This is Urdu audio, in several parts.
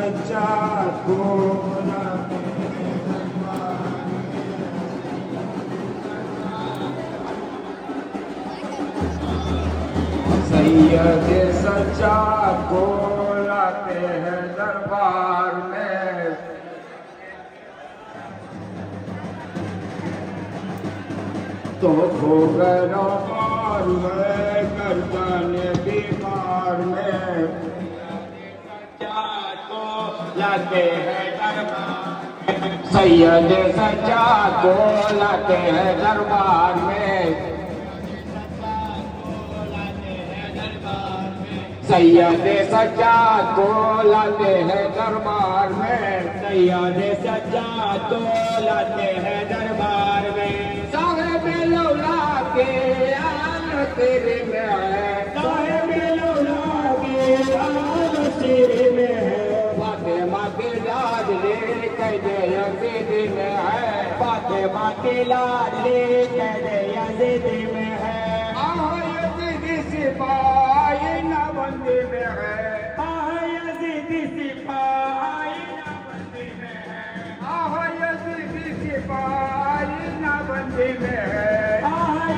سجاد کو سید سجاد کو لاتے ہیں دربار میں تو ہو گیا مار میں گردن بیمار میں سجاد کو لاتے ہیں دربار سید سجاد کو لاتے ہیں دربار میں سید سجاد کو لاتے ہیں دربار میں سید سجاد کو لاتے ہیں دربار میں صاحب لولا کے آن تیرے میں ہے صاحب لولا کے آن تیرے میں ہے فاطمہ کے لاج لے قید یزید میں ہے فاطمہ کے لاج لے قید یزید میں ہے یزید سپاہی نہ بندی میں ہے یزید سپاہی نہ بندی میں ہے یزید سپاہی نہ بندی میں ہے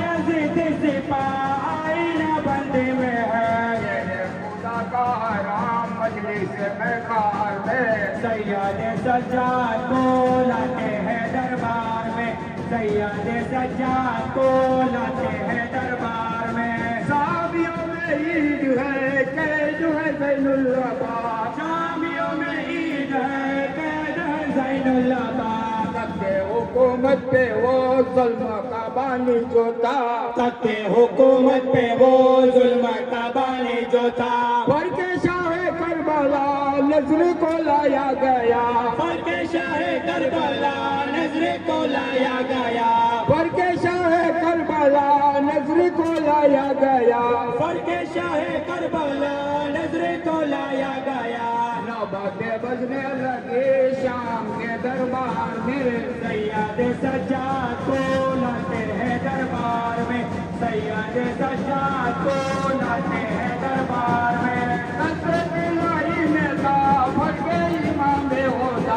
یزید سپاہی نہ بندی میں ہے خدا کا حرام مجلس میں کار میں سید سجاد کو لاتے ہیں دربار میں سید سجاد کو لاتے ہیں دربار میں شامیوں میں عید ہے قید ہے زین العباد شامیوں میں عید ہے قید ہے زین العباد تکتے حکومت پہ وہ ظلم کا بانی جو تھا تکتے حکومت پہ وہ ظلم کا بانی جو تھا فرق شاہ کربلا نظر کو لایا گیا فرق شاہ کربلا نظر کو لایا گیا فرق شاہ کربلا نظر کو لایا گیا فرق شاہ کربلا نظر کو لایا گیا نوبتیں بجنے لگی شام کے دربار میں سید سجاد کو لاتے ہیں دربار میں سید سجاد کو لاتے ہیں دربار میں دلائی میں تھا فرق امام ہوتا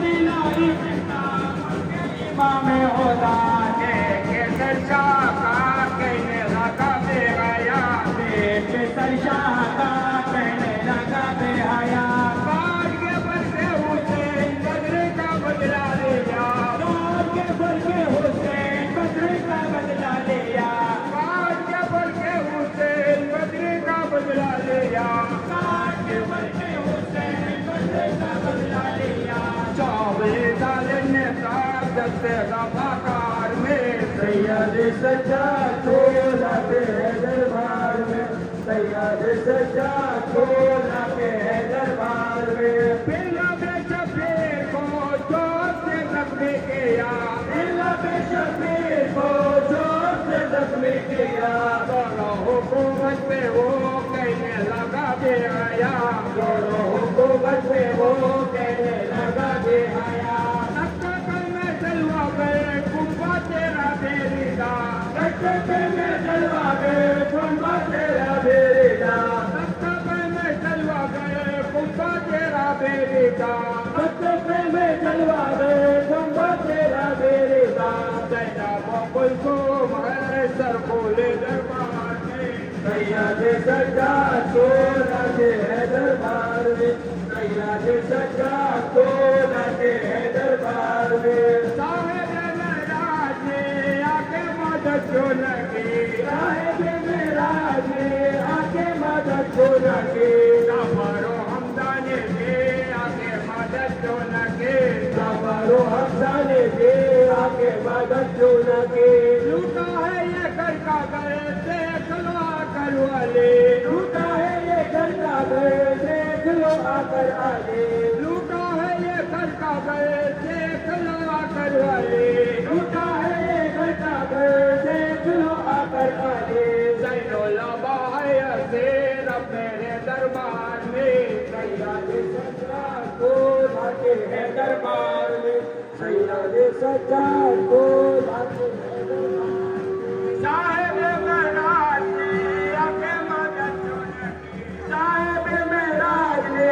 دلائی میں تھا فرق امام ہوتا سرشاہ کا کہنے لگا بے حیا دیکھ سرشاہ کا کہنے لگا بے حیا کاٹ کے بل کے حسین بدر کا بدلا لیا کاٹ کے بل کے حسین بدر کا بدلا لیا کاٹ کے بل کے حسین بدر کا بدلا لیا کاٹ کے بل کے حسین بدر کا بدلا لیا 24 سال نے دست رفاقار میں سید سجاد کو لاتے ہیں دربار میں سید سجاد کو لاتے ہیں دربار میں پہلا بے شبیر کو جوش سے زخمی کیا پہلا بے شبیر کو جوش سے زخمی کیا دونوں حکومت پہ وہ کہنے لگا بے حیا دونوں حکومت پہ وہ کہنے لگا بے حیا تیرا بیریدا رکھتے میں جلوہ گئے کنبہ تیرا بیریدا رکھتے میں جلوہ گئے کنبہ تیرا بیریدا رکھتے میں جلوہ گئے کنبہ تیرا بیریدا زینب و کلثوم ہے سر کھولے دربار میں سید سجاد کو لاتے ہیں دربار میں سید سجاد کو لاتے ہیں دربار میں جو لگی صاحب معراج میں آکے مدد جو لگی ظفر و حمدانے میں آکے مدد جو لگی ظفر و حمدانے میں آکے مدد جو لگی لوٹا ہے یہ گھر کا گھر دیکھ لو آ کر والے لوٹا ہے یہ گھر کا گھر دیکھ لو آ کر آلے لوٹا ہے یہ گھر کا گھر دیکھ لو آ کر والے لوٹا ہے یہ گھر کا گھر دیکھ لو آ کر آلے زین العباد زیر میرے دربار میں سید سجاد کو لاتے ہیں دربار میں سید سجاد کو لاتے ہیں دربار میں صاحب معراج نے آ کے مدد جو لگی صاحب معراج نے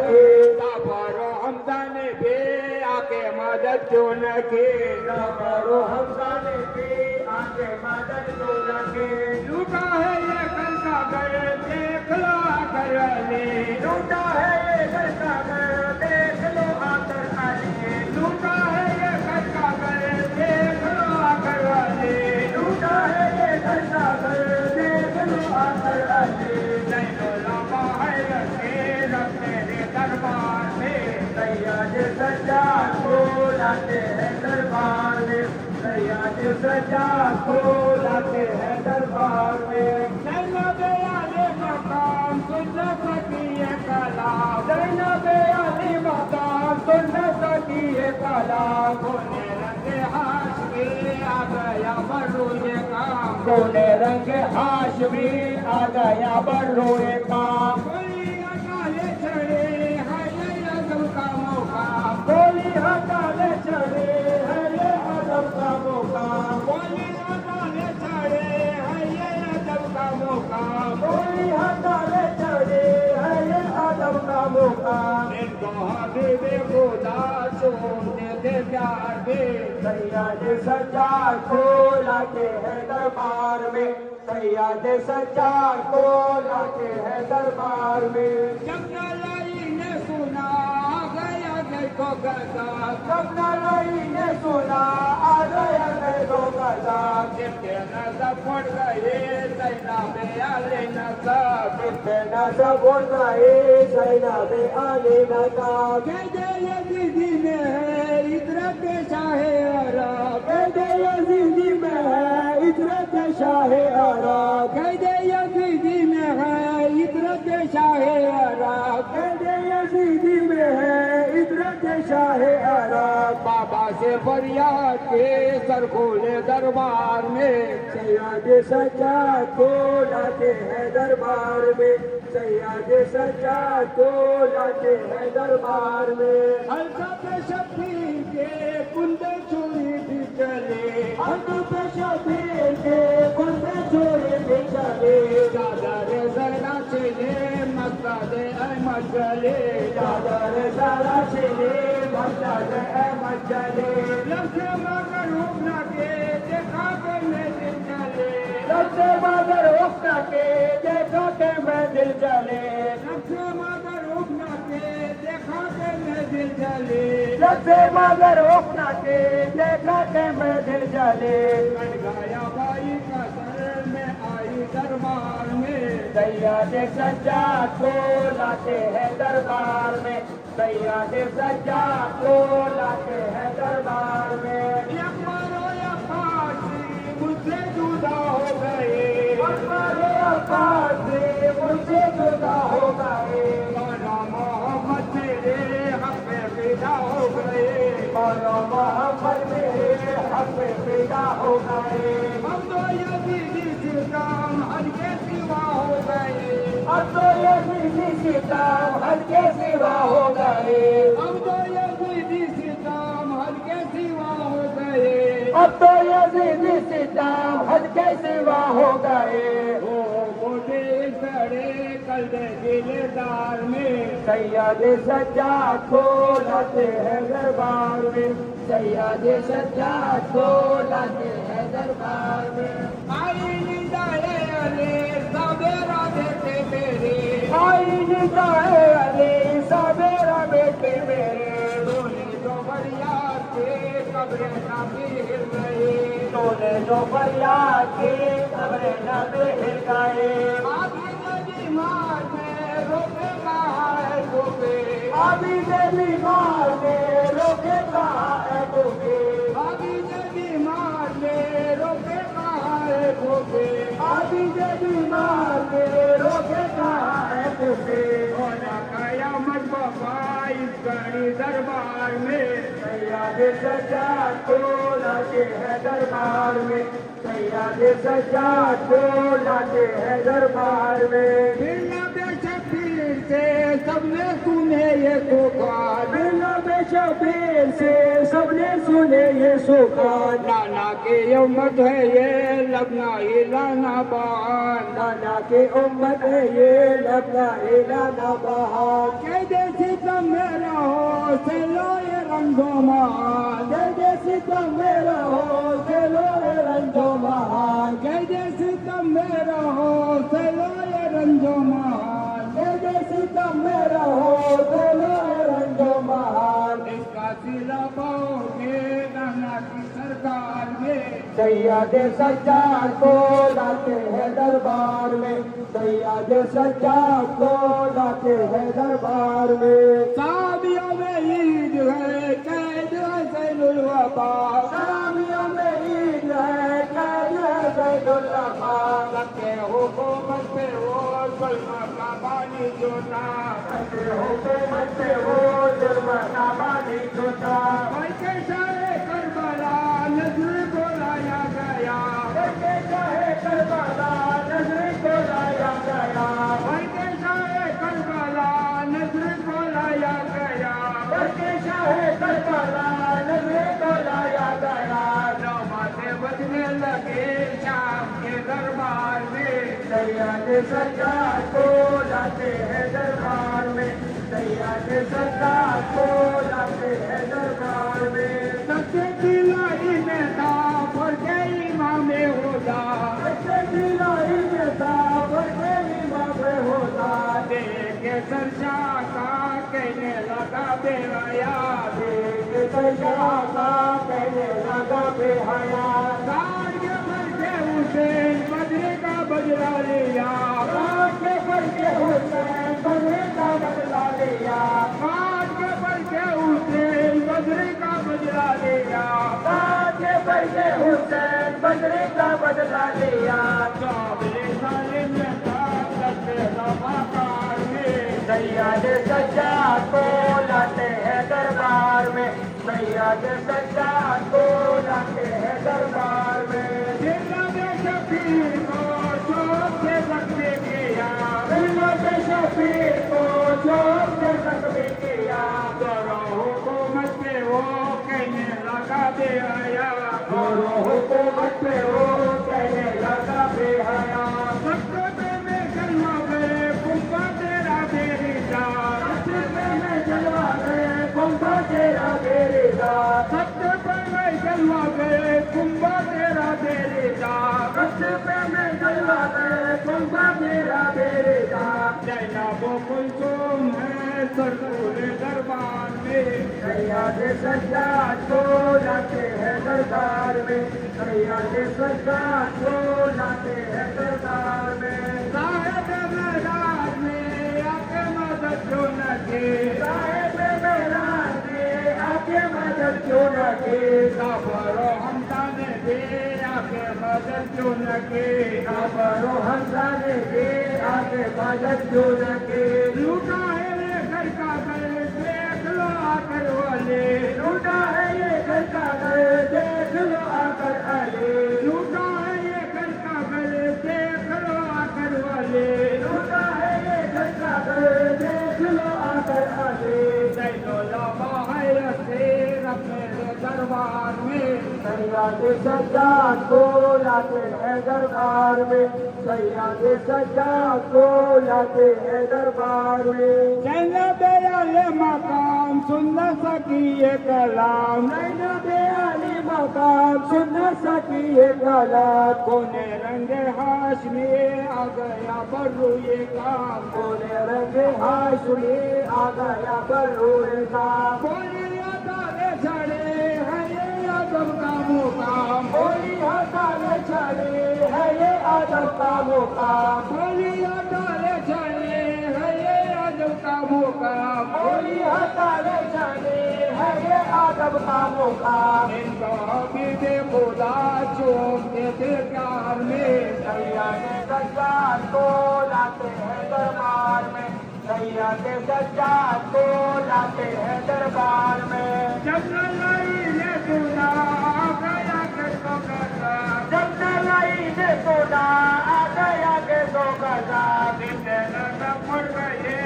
کی جعفر و حمزہ نے بھی آکے مدد کیوں نہ کی جعفر و حمزہ نے بھی آکے مدد کیوں نہ کی لوٹا ہے یہ گھر کا گھر دیکھ لو آ کر علی لوٹا ہے یہ گھر کا گھر دیکھ لو آ کر علی لوٹا ہے یہ گھر کا گھر دیکھ لو آ کر علی لوٹا ہے یہ گھر کا گھر دیکھ لو آ کر علی زین العلماء ہے رسول اپنے دربار میں سیاد سجاد کو لاتے ہیں دربار میں سیاد سجاد کو لاتے ہیں دربار میں زینب علی مقام سن سکی یہ کلام زینب علی مقام سن سکی یہ کلام بولے رنگ ہاشمی آ گیا بروئے کام بولے رنگ ہاشمی آ گیا بروئے کام کوئی اکالے چڑھے ہے یہ عزم کا موقع گولی ہٹانے چڑھے ہے یہ عدم کا موقع کوئی اکالے چڑھے ہے یہ عزم کا موقع گولی ہٹانے چڑھے ہے یہ عدم کا موقع ان کو حبیب خدا سنتے تھے پیار میں سیاد سجاد کو لاتے ہیں دربار میں سیاد سجاد کو لاتے ہیں دربار میں جب نالائی نے سنا آ گیا دیکھو گزا جب نالائی نے سنا آ گیا دیکھو گزا جب کے نظر پڑ گئے زینب علی نصب کتنے نصب اٹھ گئے زینب علی نصب قید یزیدی میں ہے عطرت شاہ عرب قید یزیدی میں ہے عطرت شاہ عرب قید یزیدی میں ہے عطرت شاہ عرب قید یزیدی میں ہے عطرت شاہ عرب بابا سے فریاد کے سر کھولے دربار میں سیاد سجاد کو لاتے ہیں دربار میں سیاد سجاد کو لاتے ہیں دربار میں الطاف شبیر کے کندے چوری بھی چلے الطاف شبیر کے کندے چوری بھی چلے چادر زہرا چلے مقصد احمد چلے چادر زہرا چلے مقصد احمد چلے لفظ مگر حکم کے دیکھا کہ میں دل چلے لفظ مگر حکم کے دیکھا کہ میں دل چلے لفظ مگر حکم کے دیکھا کہ میں دل چلے لفظ مگر حکم کے دیکھا کہ میں دل چلے گایا بائی کا سر میں آئی دربار میں سیاد سجاد کو لاتے ہیں دربار میں سیاد سجاد کو لاتے ہیں دربار میں اکبر و عباسی مجھ سے جدا ہو گئے اکبر عباس سے مجھ سے جدا ہو گئے مولا محمد میرے حق میں پیدا ہو گئے مولا محمد میرے حق میں پیدا ہو گئے ہم تو یزیدی ستم ہر کے سوا ہو گئے اب تو یزیدی ستم حد کے سوا ہو گئے ہم تو یزیدی ستم ہر کے سوا ہو گئے اب تو یزیدی ستم حد کے سوا ہو گئے وہ موٹے سڑے کلبے دلدار میں سیاد سجاد کو لاتے ہیں دربار میں سیاد سجاد کو لاتے ہیں دربار میں آئی ندائے علی سابیرہ بیٹے میرے آئی ندائے علی سابیرہ بیٹے میرے بولے جو فریاد کے قبر نبی ہل گئے تو نے جو فریاد کی قبر نبی ہل گئے آبی بیمار میں روکے کہاں ہے روکے ابھی سے بیمار میں روکے کہاں ہے روکے آبی بیمار میں روکے کہاں ہے روکے ابھی سے بیمار میں روکے کہاں ہے روکے ہونا قیامت بابا اس گھڑی دربار میں سیاد سجاد کو لاتے ہیں دربار میں سیاد سجاد کو لاتے ہیں دربار میں پھر نہ بے شبیر سے سب نے سنے یہ سکھان لب شبیر سے سب نے سنے یہ سکھان نانا کی امت ہے یہ لبنا ہلانا بان نانا کی امت ہے یہ لبنا ہلانا بہان کہ جیسی تم میرا ہو سے لو یہ رنگو مان جیسی تم میرا ہو چلو رنجو مہان کہ جیسی تم میرا ہو سے لو یہ رنگو مان جیسی تم میرا ہو چلو رنجو مہان اس کا سلا پاؤ گے نانا کی سرکار میں سیاد سجاد کو لاتے ہیں دربار میں سیاد سجاد کو لاتے ہیں دربار میں شادیوں میں عید ہے قید ہے زین الوفا شامیوں میں عید ہے قید ہے زید الوفا لگتے حکومت پہ وہ ظلم کا بانی جوتا حکومت سے وہ ظلم کا بانی چھوٹا بھائی کے شاہ کربلا نظر کو لایا گیا کے چاہے کربلا نظر کو لایا گیا بھائی کے شاہ کربلا نظر کو لایا گیا کے چاہے کربلا نظر کو لایا گیا نمازیں بجنے لگے شام کے دربار میں سیاد سجاد کو لاتے ہیں دربار میں سیاد سجاد کو لاتے ہیں دربار میں سچے دلائی میں تھا پر کے امام ہوتا بچے دلائی میں تھا بڑے امام ہوتا دیکھ سرشا کا کہنے لگا بے حیا دیکھ سجا کا کہنے لگا بے حیا سار کے بھر کے حسین بدرے کا بدلا لیا رات کے بھر کے حسین بدرے کا بدلا لیا سار کے بھر کے حسین بدرے کا بدلا لیا رات کے بھر کے حسین بدرے کا بدلا لیا چابلے سالے میں تھا لگتے رفاقار میں سیاد سجاد کو لاتے ہیں دربار میں سیاد سجاد کو لاتے ہیں دربار میں جلد شفیع کو چوک سے رکھنے کیا ملت شفیع کو چوک سے زخمی کیا کرو حکومت پہ وہ کہنے لگا بے حیا اور حکومت پہ وہ کہنے لگا بے حیا سکتے میں جلوا گئے کنبا تیرا میری جان میں جلوا گئے کنبا تیرا میرے دار سکتے میں جلوا گئے کنبا تیرا میری جان پہ میں جلوا گئے کنبا تیرا میرے دار جینب و کلثوم ہے سرکول دربار میں سیاد سجاد کو لاتے ہیں دربار میں سیاد سجاد کو لاتے ہیں دربار میں صاحب معراج میں آکے مدد جو نہ کی صاحب معراج نے آگے مدد کیوں نہ کی صبر و حمدہ نے بھی آکے مدد جو نہ کی خبر و حمزہ نے بھی آگے مدد کیوں نہ کی لوٹا ہے یہ گھر کا گھر دیکھ لو آ کر والے لوٹا ہے یہ گھر کا گھر دیکھ لو آ کر علی لوٹا ہے یہ گھر کا گھر دیکھ لو آ کر والے لوٹا ہے یہ گھر کا گھر دیکھ لو آ کر علی زین العلماء ہے اسیر اپنے دربار میں سیاد سجاد کو لاتے ہیں دربار میں سیاد سجاد کو لاتے ہیں دربار میں جنب علی مقام سن نہ سکی یہ کلام زینب علی مقام سن نہ سکی یہ کلام کونے رنگ ہاشمی آ گیا برو یہ کام کونے رنگ ہاشمی آ گیا بروئے کام بولی ادارے چھڑے ہے یہ ادب کا مقام بولی ہٹانے چلے ہے یہ ادب کا مقام بولی ادارے چھڑے ہے یہ ادب کا مقام بولی ہٹانے چلے ہے یہ ادب کا مقام ان کو حبیب خدا چومتے تھے پیار میں سیاد سجاد کو لاتے ہیں دربار میں سیاد سجاد کو لاتے ہیں دربار میں جب لڑائی نے سنا آ گیا کس کو کرتا جب لڑائی نے سنا آ گیا کہ دو گزا پڑ گئے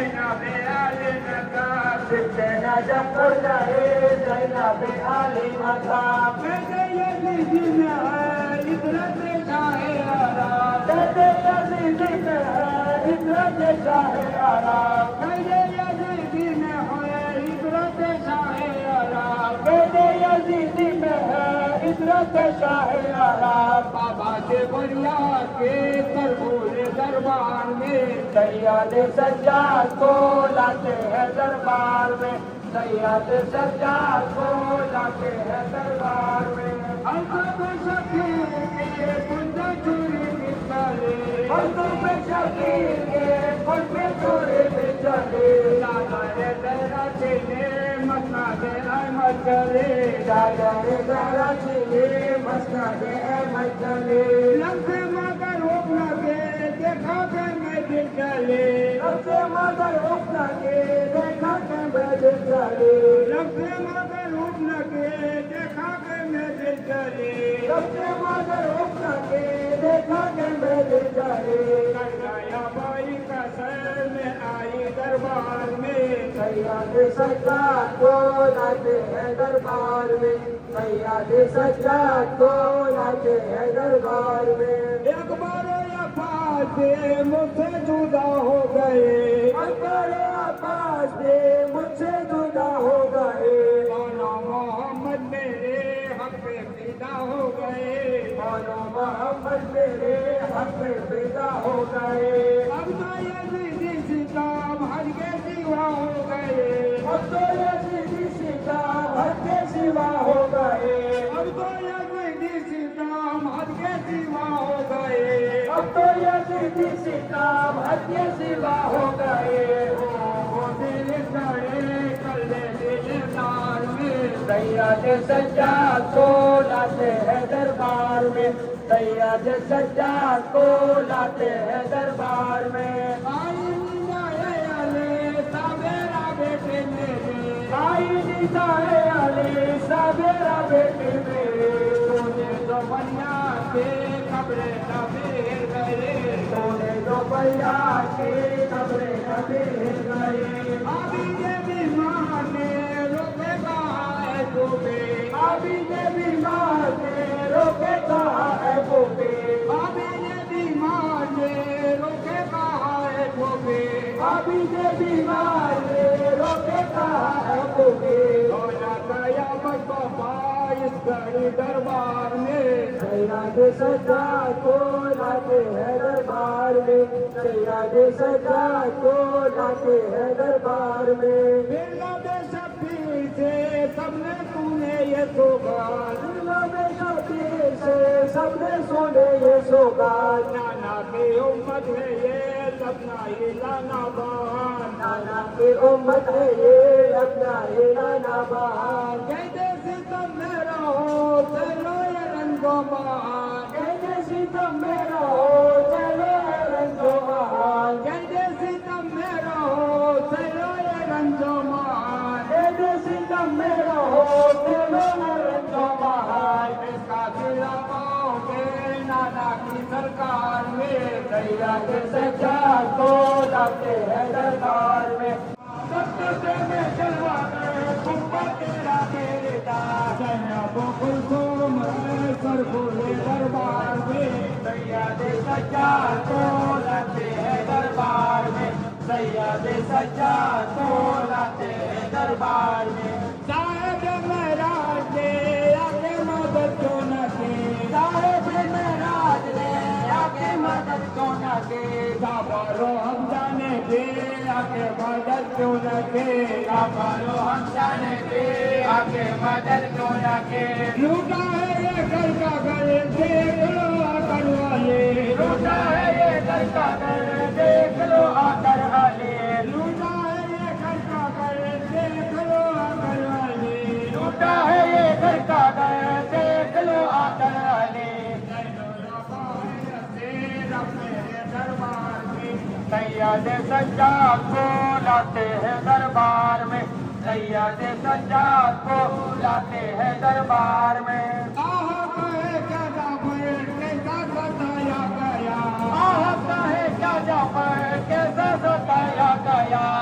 زینب علی نقاب فتنہ جب پڑ جائے زینب علی مقام کہتے یزید میں ہے عزت شاہ عرب کہتے یزید میں ہے عزت شاہ عرب کہتے یزید میں ہے عزت شاہ عرب کہتے یزید میں ہے عزت شاہ عرب بابا سے بریاد کے تربول دربار میں سید سجاد کو لاتے ہیں دربار میں سید سجاد کو لاتے ہیں دربار میں حضرت شفیع کے کنج چوری نکلے حضرت شفیع کے کنج چوری نکلے دادائے تیرا چلے مسند احمد چلے دادائے تیرا چلے مسند احمد چلے لفظ مگر حکم لگے دیکھا کہ میں دل چلے لفظ مگر حکم لگے دیکھا کہ میں دل چلے لفظ مگر حکم لگے دیکھا کہ میں دل چلے لفظ مگر حکم لگے دیکھا کہ میں دل چلے کر گیا بھائی کا سر میں آئی دربار میں سید سجاد کو لاتے ہیں دربار میں سید سجاد کو لاتے ہیں دربار میں ایک بار یا فاتح مجھ سے جدا ہو گئے اکبر عباس بھی مجھ سے جدا ہو گئے مولا محمد میرے حق پہ فدا ہو گئے مولا محمد میرے حق میں پیدا ہو گئے اب تو یزیدی ستم حد کے سوا ہو گئے اب تو یزیدی ستم حد کے سوا ہو گئے اب تو یزیدی ستم حد کے سوا ہو گئے اب تو یزیدی ستم حد کے سوا ہو گئے وہ دل سڑے کلے دل تار میں سید سجاد کو لاتے ہیں دربار میں سید سجاد کو لاتے ہیں دربار میں آئی نائے علی سابیرا بیٹے میرے آئی نسائے علی سابیرا بیٹے میرے سونے دو بنیا کے قبرے نبیر گئے سونے دو بیا کے قبرے نبی گئے ابھی کے بیمار نے روکے کہا ہے گوبے ابھی نے بیمار نے روکے کہا ہے گوبے ابھی کے بیمار نے روکے کہا ہے گوبے ابھی نے بیمار نے روکے کہا ہے گوبے ہونا قیامت بابا اس گھڑی دربار میں سید سجاد کو لاتے ہیں دربار میں سید سجاد کو لاتے ہیں دربار میں ملت شفیع سے سب نے سنے یہ سوگان میں شفیع سے سب نے سنے یہ سوگان نانا کی امت ہے یہ لبنا ہی لانا بان نانا کی امت ہے یہ اپنا لانا بہار کہتے ستم میں رہو چلو یہ رنگو بان کہتے ستم میں رہو چلو اے رنگو بہار کہتے ستم میں رہو چلو یہ رنگو بان کہتے ستم میں رہو چلو اے رنگو بہار اس کا دلا پاؤ گے نانا کی سرکار میں سید سجاد کو لاتے ہیں دربار میں سب میں چلوا گئے کمبا تیرا میرے دار زینب کلثوم ہے سر کھولے دربار میں سید سجاد کو لاتے ہیں دربار میں سید سجاد کو لاتے ہیں دربار میں صاحب معراج نے آگے مدد کیوں نہ کی صاحب معراج نے آگے مدد کو نہ کی کعبہ ہم جانے دے آگے مدد کیوں نہ کی کعبہ ہم جانے دے آگے مدد کو نہ کی لوٹا ہے یہ گھر کا گھر دیکھ لو آکر والے لوٹا ہے یہ گھر کا گھر دیکھ لو آ کر آلے لوٹا ہے یہ گھر کا گھر دیکھ لو آکر والے لوٹا ہے یہ گھر کا گھر دیکھ لو آ کر آلے سید سجاد کو لاتے ہیں دربار میں سید سجاد کو لاتے ہیں دربار میں آہ کہے کیا جعفر کیسا ستایا گیا آہ کہے کیا جعفر کیسا ستایا گیا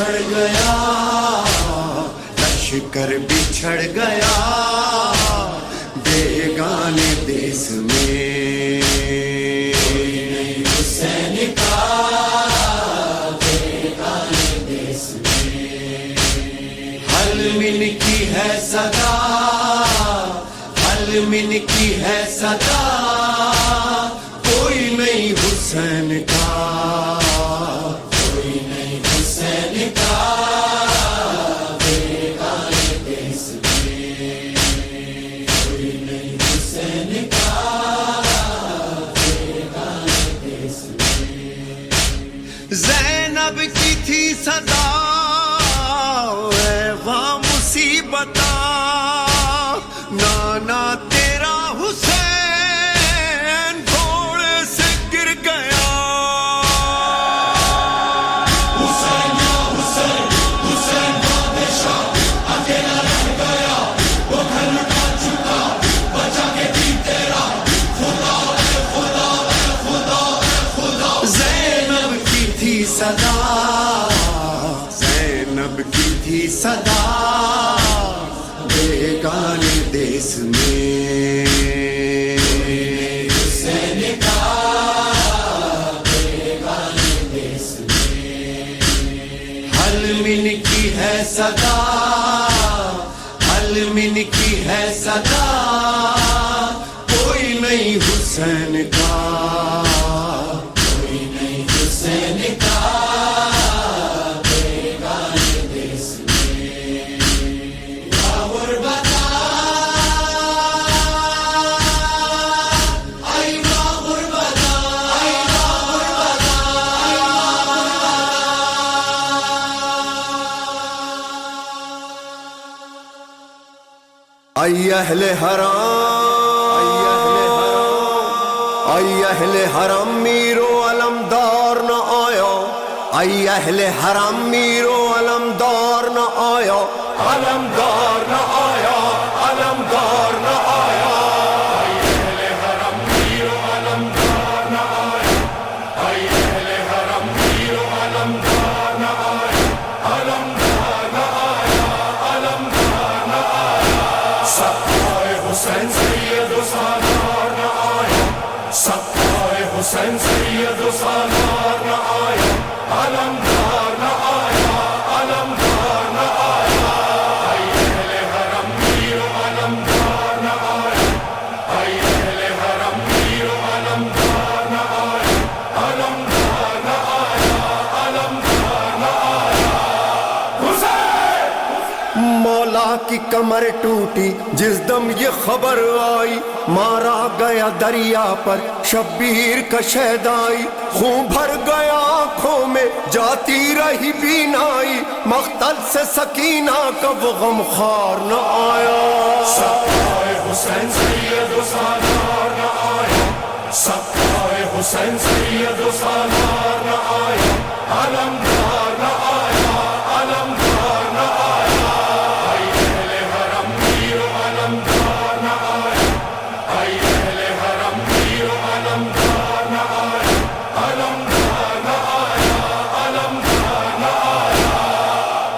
بچھڑ گیا لشکر بچھڑ گیا بیگانے دیس میں حسین کا بیگانے دیس میں حل من کی ہے صدا حل من کی ہے صدا کوئی نہیں حسین کا کوئی نہیں حسین کا بیگانے دیس میں کوئی نہیں حسین کا بیگانے دیس میں زینب کی تھی صدا اے واہ مصیبت نانا تیرا حسین گھوڑے سے گر گیا حسین یا حسین حسین بادشاہ اکیلا رہ گیا وہ گھر لٹا چکا بچا کے دین تیرا خدا اے خدا اے خدا اے خدا زینب کی تھی صدا زینب کی تھی صدا بیگانے دیس میں حسین کا بیگانے دیس میں حل من کی ہے صدا حل من کی ہے صدا کوئی نہیں حسین کا کوئی نہیں حسین کا بیگانے دیس میں غربتا ای غربتا ای غربتا ای اہل حرام ای اہل حرم میرو علمدار نہ آیا ای اہل حرم میرو علمدار نہ آیا علمدار نہ آیا علمدار نہ آیا ای اہل حرم میرو علمدار نہ آیا ای اہل حرم میرو علمدار نہ آیا علمدار نہ آیا علمدار نہ آیا سقائے حسین سید و سالار نہ آیا سقائے حسین سید و سالار نہ آیا علمدار نہ آیا علمدار نہ آیا ای اہل حرم میرو علمدار نہ آیا ای اہل حرم میرو علمدار نہ آیا علمدار نہ آیا علمدار نہ آیا حسین مولا کی کمر ٹوٹی جس دم یہ خبر آئی مارا گیا دریا پر شبیر کا شہدائی خون بھر گیا آنکھوں میں جاتی رہی بینائی مقتل سے سکینہ کا وہ غمخوار نہ آیا سقائے حسین سید و سالار نہ آیا سقائے حسین سید و سالار نہ آیا علمدار نہ آیا علمدار نہ آیا ای اہل حرم میرو علمدار نہ آیا ای اہل حرم میرو علمدار نہ آیا علمدار نہ آیا علمدار نہ آیا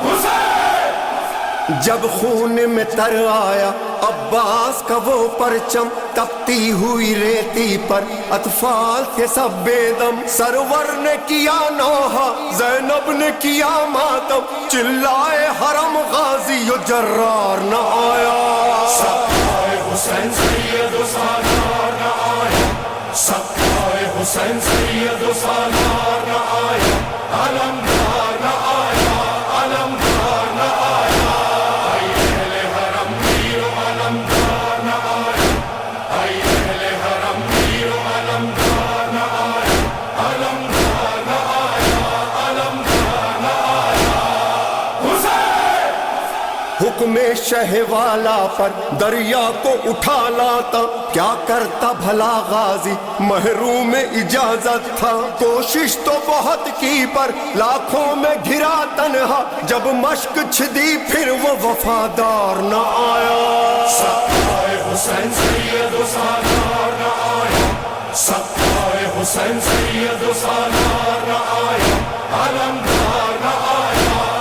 حسین جب خون میں تر آیا عباس کا وہ پرچم تپتی ہوئی ریتی پر اطفال تھے سب بے دم سرور نے کیا نوحہ زینب نے کیا ماتم چلائے حرم غازی و جرار نہ آیا سقائے حسین سید و سالار نہ آیا سقائے حسین سید و سالار نہ آیا علمدار نہ آیا علمدار نہ آیا ای اہل حرم میرو علمدار نہ آیا ای اہل حرم میرو علمدار نہ آیا علمدار نہ آیا علمدار نہ آیا حسین حکم شہ والا پر دریا کو اٹھا لاتا کیا کرتا بھلا غازی محروم اجازت تھا کوشش تو بہت کی پر لاکھوں میں گھرا تنہا جب مشق چھدی پھر وہ وفادار نہ آیا سقائے حسین سید و سالار نہ آیا سقائے حسین سید و سالار نہ آیا علمدار نہ آیا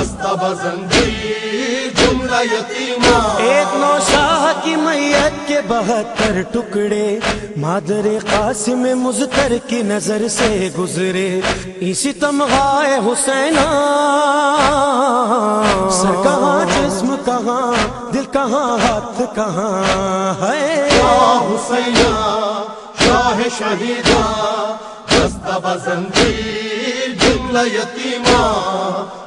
دستہ زنجیر جملہ یتیما ایک نوشاہ کی میت کے 72 ٹکڑے مادر قاسم مضطر کی نظر سے گزرے اسی تمغائے حسینہ سر کہاں جسم کہاں دل کہاں ہاتھ کہاں ہے یا حسینہ شاہ شہیدہ دستہ زنجیر جملہ یتیما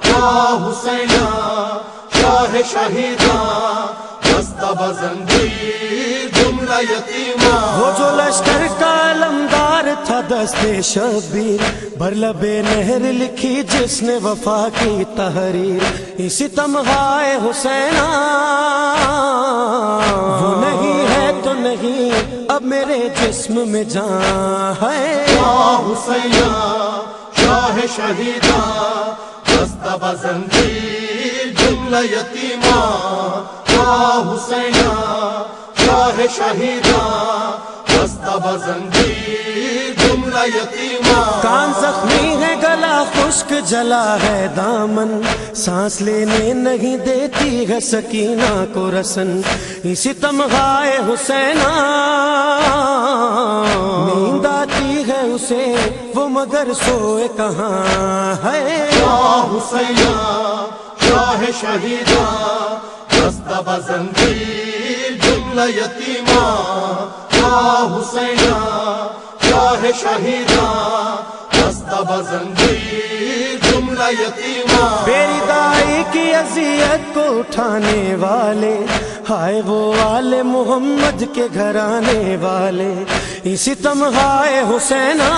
یا حسینہ شاہ شہیدہ دستہ زنجیر جملہ یتیما وہ جو لشکر کا علمدار تھا دستے شبیر بر لبے نہر لکھی جس نے وفا کی تحریر اسی تمغائے حسینہ وہ نہیں ہے تو نہیں اب میرے جسم میں جان ہے یا حسینہ شاہ شہیدہ دستہ زنجیر جملہ یتیما یا حسینہ شاہ شہیدہ دستہ زنجیر جملہ یتیما کان زخمی ہے گلا خشک جلا ہے دامن سانس لینے نہیں دیتی ہے سکینہ کو رسن اسی تمغائے حسینہ نیند آتی ہے اسے وہ مگر سوئے کہاں ہے یا حسینہ شاہ شہیدہ دستہ زنجیر جملہ یتیما یا حسینہ شاہ شہیدہ دستہ زنجیر جملہ یتیما میری دائی کی اذیت کو اٹھانے والے ہائے وہ آل محمد کے گھرانے والے اسی تمغائے حسینہ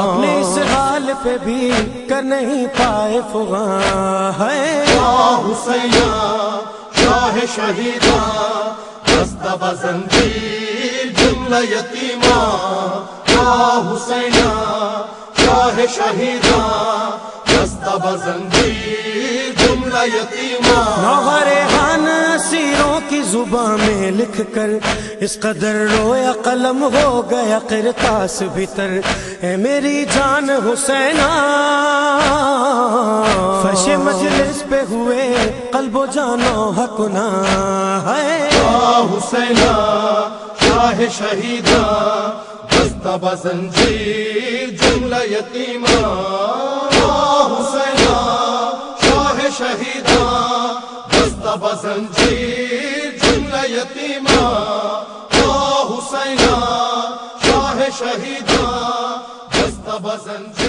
اپنے اس حال پہ بھی کر نہیں پائے فغاں ہے یا حسینہ شاہ شہیدہ دستہ زنجیر جملہ یتیما یا حسینہ شاہ شہیدہ دستہ زنجیر جملہ یتیما نوحہ ریحان اسیروں کی زبان میں لکھ کر اس قدر رویا قلم ہو گیا قرطاس بھیتر اے میری جان حسینہ فرش مجلس پہ ہوئے قلب و جانو حقنا ہے یا حسینہ شاہ شہیدہ دستہ زنجیر جملہ یتیما یا حسینہ شاہ شہیدہ دستہ زنجیر جملہ یتیما یا حسینہ شاہ شہیدہ دستہ زنجیر